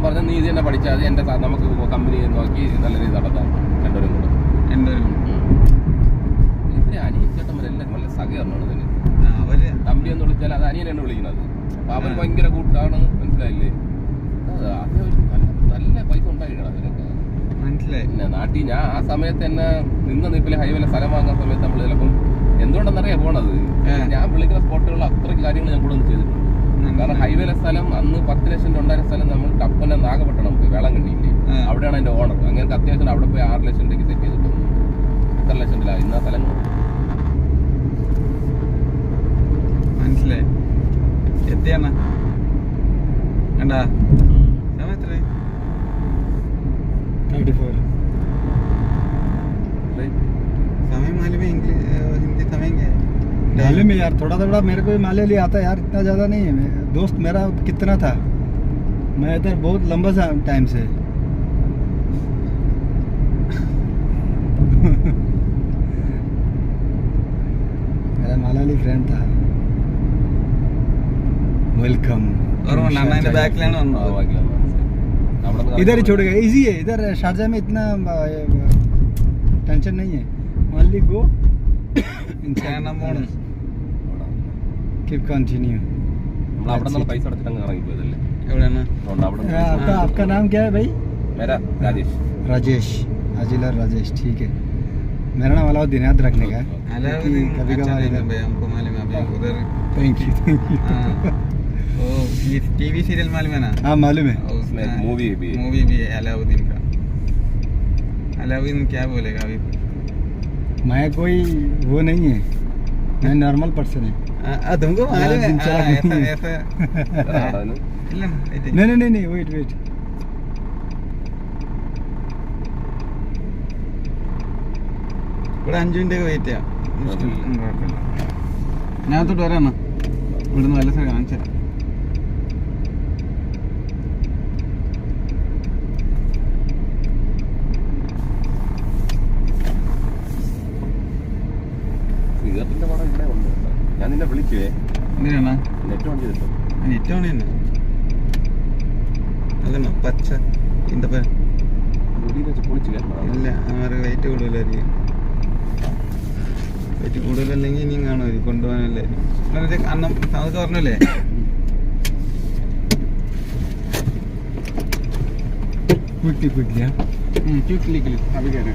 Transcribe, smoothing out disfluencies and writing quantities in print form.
പറഞ്ഞത് നീ ഇത് തന്നെ പഠിച്ചാൽ മതി, എൻ്റെ നമുക്ക് കമ്പനി നോക്കി നല്ല രീതി നടത്താം രണ്ടുപേരും കൂടെ. ഇവര് അനിയച്ചേട്ടന്മാരെല്ലാം നല്ല സഹകരണമാണ് ഇതിന്. തമ്പി എന്ന് വിളിച്ചാൽ അത് അനിയനാണ് വിളിക്കുന്നത്. അപ്പൊ അവൻ ഭയങ്കര കൂട്ടാണ്, മനസ്സിലായില്ലേ? നല്ല പൈസ ഉണ്ടായിരിക്കണം അതിനൊക്കെ, മനസ്സിലായി. പിന്നെ നാട്ടിൽ ഞാൻ ആ സമയത്ത് തന്നെ നിന്ന് നിപ്പിലെ ഹൈവേലെ സ്ഥലം വാങ്ങുന്ന സമയത്ത് നമ്മൾ ചിലപ്പം എന്തുകൊണ്ടെന്നറിയാം പോണത്, ഞാൻ വിളിക്കുന്ന സ്പോട്ടുകളിൽ അത്രയ്ക്ക് കാര്യങ്ങൾ ഞാൻ കൂടെ ഒന്ന് ചെയ്തിട്ടുണ്ട്. കാരണം ഹൈവേലെ സ്ഥലം അന്ന് 10 ലക്ഷം ഉണ്ടായിരുന്ന സ്ഥലം നമ്മൾ കപ്പന നാഗപട്ടണം പോയി വേളാങ്കണ്ണിയില്ലേ, അവിടെയാണ് അതിന്റെ ഓണർ. അങ്ങനെ അത്യാവശ്യം അവിടെ പോയി 6 ലക്ഷം രൂപയ്ക്ക് സെറ്റ് ചെയ്തിട്ടുണ്ട്. എത്ര ലക്ഷം ഇല്ല ഇന്ന സ്ഥലങ്ങൾ, മനസ്സിലായി. എത്തിയാണ് കണ്ടാ എത്ര 34 समय मालूम है, हिंदी समय क्या है मालूम है यार, थोड़ा थोड़ा मेरे को भी मालूम आता है यार, इतना ज़्यादा नहीं है। दोस्त मेरा कितना था, मैं इधर बहुत लंबा सा टाइम से मेरा मलाली फ्रेंड था। वेलकम। और वो नाना के बैकलैंड इधर ही छोड़ेगा, इजी है इधर। शारजा में इतना टेंशन नहीं है, ओनली गो कीप कंटिन्यू। പൈസ അടച്ചിട്ട് ഇറങ്ങിപ്പോയതല്ലേ. आपका नाम क्या है भाई? मेरा राजेश। राजेश, अजिलर राजेश, ठीक है। मेरा नाम अलाउद्दीन, याद रखने का। कभी कभार हमको मालूम है उधर। Thank you. ये टीवी सीरियल मालूम है ना? हाँ मालूम है। उसमें मूवी भी है अलाउद्दीन का। अलाउद्दीन क्या बोलेगा अभी? मैं कोई वो नहीं है, मैं नॉर्मल पर्सन है। तुमको मालूम है ऐसा नहीं वेट ഇവിടെ 5 മിനിറ്റ് വെയിറ്റ് ചെയ്യാം. ഞാൻ തൊട്ട് വരാണ് ഇവിടുന്ന് വല്ല സ്ഥലം കാണിച്ചു തരാം. സിഗരറ്റിന്റെ പടം ഇവിടെ ഉണ്ട്. ഞാൻ നിന്നെ വിളിക്കുവേ, എന്തിനാണ് നെറ്റ് ഓൺ ചെയ്തിട്ടോ? നെറ്റ് ഓൺ തന്നെ അതന്നെ പച്ച എന്താ മുടിയിൽ വെച്ച് പൊളിച്ച് കേട്ടോ. ഇല്ല അവർക്ക് വെയിറ്റ് കൂടുതലായിരിക്കും. വെയിറ്റ് കൂടുതലല്ലെങ്കിൽ ഇനിയും കാണുമായിരിക്കും, കൊണ്ടുപോകാനല്ലായിരിക്കും. അന്നം അതൊക്കെ പറഞ്ഞല്ലേ क्विकली क्विकली अभी कह रहे